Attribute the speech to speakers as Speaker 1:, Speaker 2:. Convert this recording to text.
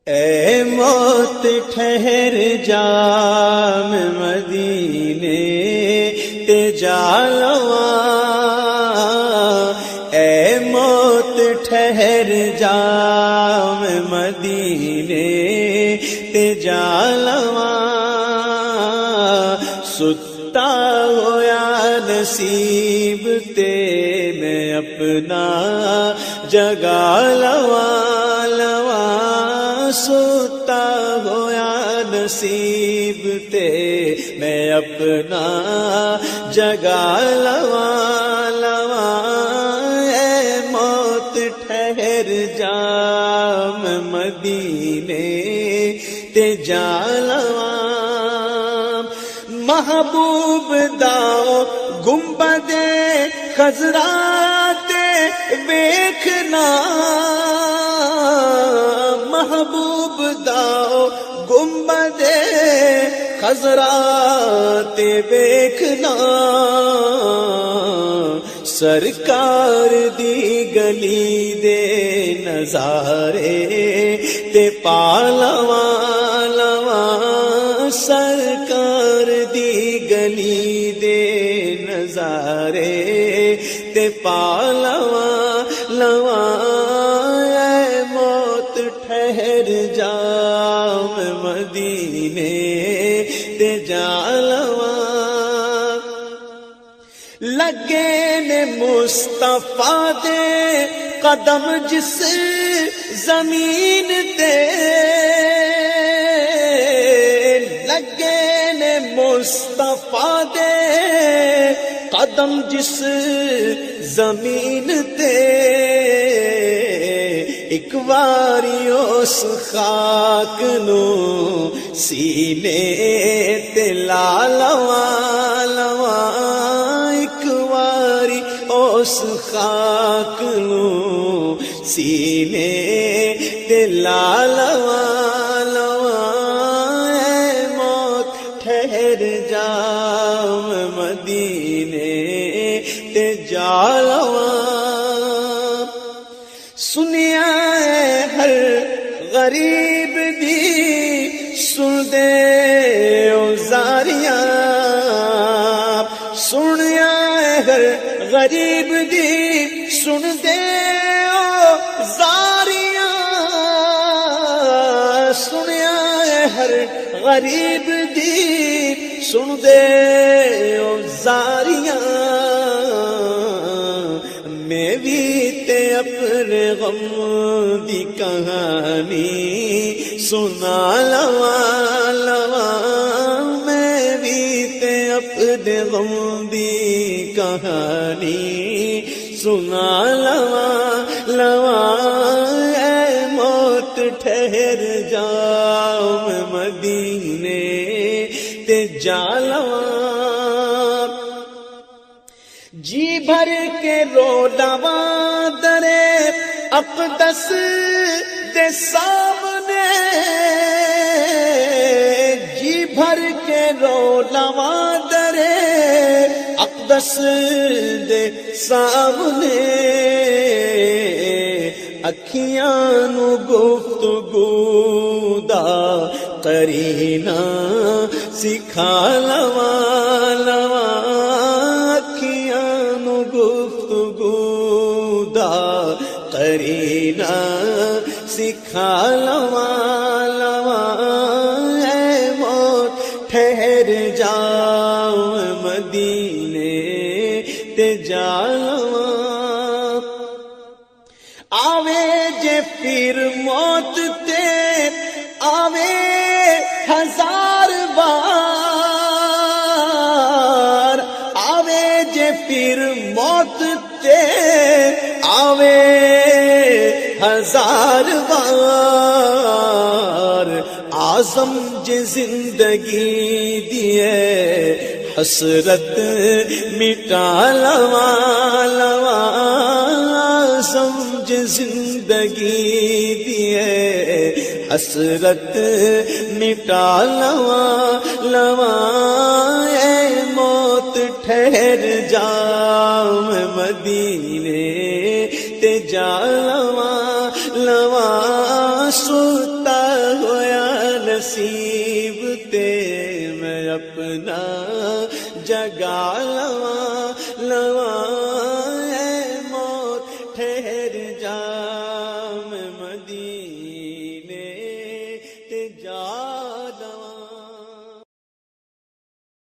Speaker 1: اے موت ٹھہر جا میں مدینے تے جا لواں، اے موت ٹھہر جا میں مدینے تے جا لواں، ستا ہویا نصیب تے میں اپنا جگا لواں لواں، ستا ہویا نصیب تے میں اپنا جگا لواں لواں، اے موت ٹھہر جا میں مدینے تے جا لواں، محبوب داؤ گنبد خضرا تے ویکھنا، محبوب داؤ گنبد خضرا تے ویکھنا، سرکار دی گلی دے نظارے تے پا لواں لواں، سرکار دی گلی دے نظارے تے پا لواں لواں، اے موت ٹھہر جا میں مدینے تے جا لواں، لگے نے مصطفیٰ دے قدم جس زمین تے، لگے نے مصطفیٰ دے قدم جس زمین تے، ایک واری اس خاک نو سینے تے لا لواں لواں، ایک واری اس خاک نو سینے تے لا لواں لواں، اے موت ٹھہر جا میں مدینے تے جا لواں، سنیا ہے ہر غریب دی سن دے او زاریاں، سنیا ہے ہر غریب دی سن دے او زاریاں، سنیا ہے ہر غریب دی سن دے او زاریاں، میں بھی تے اپنے غم دی کہانی سنا لواں لواں، میں بھی تے اپنے غم دی کہانی سنا لواں لواں، اے موت ٹھہر جا میں مدینے تے جا لواں، جی بھر کے رو لواں درے اقدس دے سامنے، جی بھر کے رو لواں درے اقدس دے سامنے، اکھیاں نو گفتگو دا قرینہ سکھا لواں لواں، اکھیاں نو گفتگو دا قرینہ سکھا لواں لواں، اے موت ٹھہر جا میں مدینے تے جا لواں، آوے جے پھر موت تے آوے ہزار بار، آوے جے پھر موت تے آوے ہزار بار، آزم جے زندگی دیے حسرت مٹا لواں لواں، آزم جے زندگی دیے حسرت مٹا لواں لواں، اے موت ٹھہر جا میں مدینے تے جا لواں لواں، ستا ہویا نصیب تے میں اپنا جگا لواں